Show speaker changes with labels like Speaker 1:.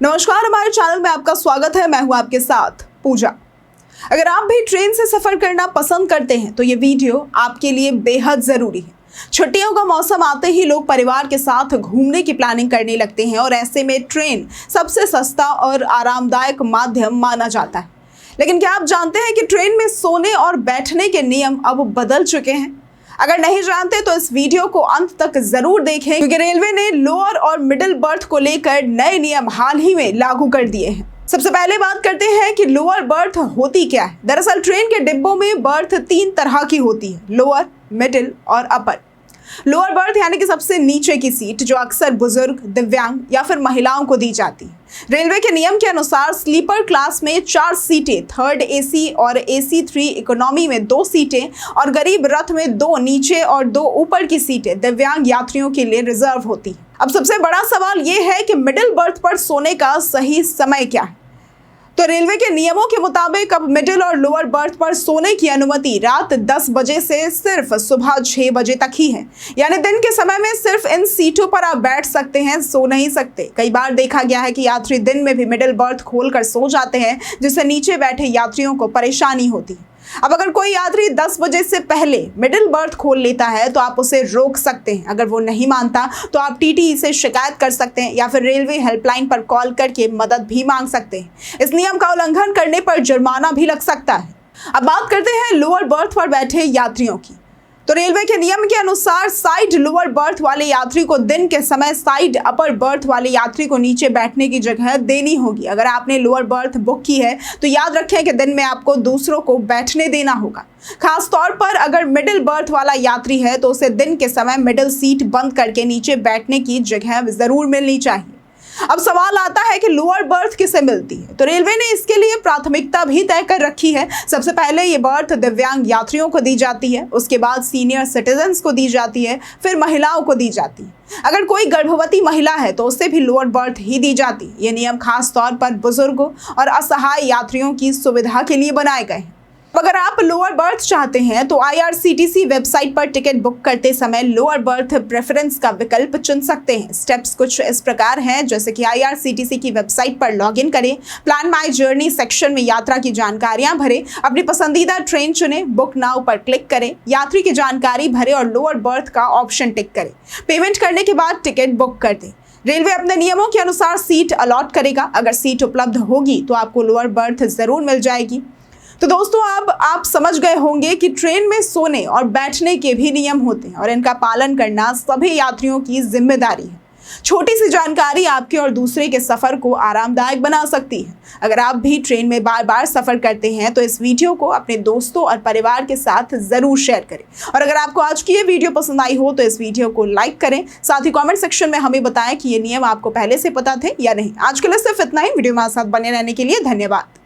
Speaker 1: नमस्कार, हमारे चैनल में आपका स्वागत है। मैं हूं आपके साथ पूजा। अगर आप भी ट्रेन से सफर करना पसंद करते हैं तो ये वीडियो आपके लिए बेहद जरूरी है। छुट्टियों का मौसम आते ही लोग परिवार के साथ घूमने की प्लानिंग करने लगते हैं और ऐसे में ट्रेन सबसे सस्ता और आरामदायक माध्यम माना जाता है। लेकिन क्या आप जानते हैं कि ट्रेन में सोने और बैठने के नियम अब बदल चुके हैं? अगर नहीं जानते तो इस वीडियो को अंत तक जरूर देखें, क्योंकि रेलवे ने लोअर और मिडिल बर्थ को लेकर नए नियम हाल ही में लागू कर दिए हैं। सबसे पहले बात करते हैं कि लोअर बर्थ होती क्या है। दरअसल ट्रेन के डिब्बों में बर्थ 3 तरह की होती है, लोअर, मिडिल और अपर। लोअर बर्थ यानी कि सबसे नीचे की सीट, जो अक्सर बुजुर्ग, दिव्यांग या फिर महिलाओं को दी जाती है। रेलवे के नियम के अनुसार स्लीपर क्लास में 4 सीटें, थर्ड एसी और AC 3 इकोनॉमी में 2 सीटें और गरीब रथ में 2 नीचे और 2 ऊपर की सीटें दिव्यांग यात्रियों के लिए रिजर्व होती है। अब सबसे बड़ा सवाल ये है कि मिडिल बर्थ पर सोने का सही समय क्या है। तो रेलवे के नियमों के मुताबिक अब मिडिल और लोअर बर्थ पर सोने की अनुमति रात 10 बजे से सिर्फ सुबह 6 बजे तक ही है। यानी दिन के समय में सिर्फ इन सीटों पर आप बैठ सकते हैं, सो नहीं सकते। कई बार देखा गया है कि यात्री दिन में भी मिडिल बर्थ खोलकर सो जाते हैं, जिससे नीचे बैठे यात्रियों को परेशानी होती है। अब अगर कोई यात्री 10 बजे से पहले मिडिल बर्थ खोल लेता है तो आप उसे रोक सकते हैं। अगर वो नहीं मानता तो आप TTE से शिकायत कर सकते हैं या फिर रेलवे हेल्पलाइन पर कॉल करके मदद भी मांग सकते हैं। इस नियम का उल्लंघन करने पर जुर्माना भी लग सकता है। अब बात करते हैं लोअर बर्थ पर बैठे यात्रियों की। तो रेलवे के नियम के अनुसार साइड लोअर बर्थ वाले यात्री को दिन के समय साइड अपर बर्थ वाले यात्री को नीचे बैठने की जगह देनी होगी। अगर आपने लोअर बर्थ बुक की है तो याद रखें कि दिन में आपको दूसरों को बैठने देना होगा। खास तौर पर अगर मिडिल बर्थ वाला यात्री है तो उसे दिन के समय मिडिल सीट बंद करके नीचे बैठने की जगह जरूर मिलनी चाहिए। अब सवाल आता है कि लोअर बर्थ किसे मिलती है। तो रेलवे ने इसके लिए प्राथमिकता भी तय कर रखी है। सबसे पहले ये बर्थ दिव्यांग यात्रियों को दी जाती है, उसके बाद सीनियर सिटीजन्स को दी जाती है, फिर महिलाओं को दी जाती है। अगर कोई गर्भवती महिला है तो उसे भी लोअर बर्थ ही दी जाती है। ये नियम खास तौर पर बुजुर्गों और असहाय यात्रियों की सुविधा के लिए बनाए गए हैं। अगर आप लोअर बर्थ चाहते हैं तो IRCTC वेबसाइट पर टिकट बुक करते समय लोअर बर्थ प्रेफरेंस का विकल्प चुन सकते हैं। स्टेप्स कुछ इस प्रकार हैं, जैसे कि IRCTC की वेबसाइट पर लॉगिन करें, प्लान माई जर्नी सेक्शन में यात्रा की जानकारियां भरें, अपनी पसंदीदा ट्रेन चुनें, बुक नाउ पर क्लिक करें, यात्री की जानकारी भरें और लोअर बर्थ का ऑप्शन टिक करें। पेमेंट करने के बाद टिकट बुक कर दें। रेलवे अपने नियमों के अनुसार सीट अलॉट करेगा। अगर सीट उपलब्ध होगी तो आपको लोअर बर्थ जरूर मिल जाएगी। तो दोस्तों, अब आप समझ गए होंगे कि ट्रेन में सोने और बैठने के भी नियम होते हैं और इनका पालन करना सभी यात्रियों की जिम्मेदारी है। छोटी सी जानकारी आपके और दूसरे के सफर को आरामदायक बना सकती है। अगर आप भी ट्रेन में बार बार सफर करते हैं तो इस वीडियो को अपने दोस्तों और परिवार के साथ जरूर शेयर करें। और अगर आपको आज की ये वीडियो पसंद आई हो तो इस वीडियो को लाइक करें। साथ ही कमेंट सेक्शन में हमें बताएं कि ये नियम आपको पहले से पता थे या नहीं। आज के लिए सिर्फ इतना ही। वीडियो में साथ बने रहने के लिए धन्यवाद।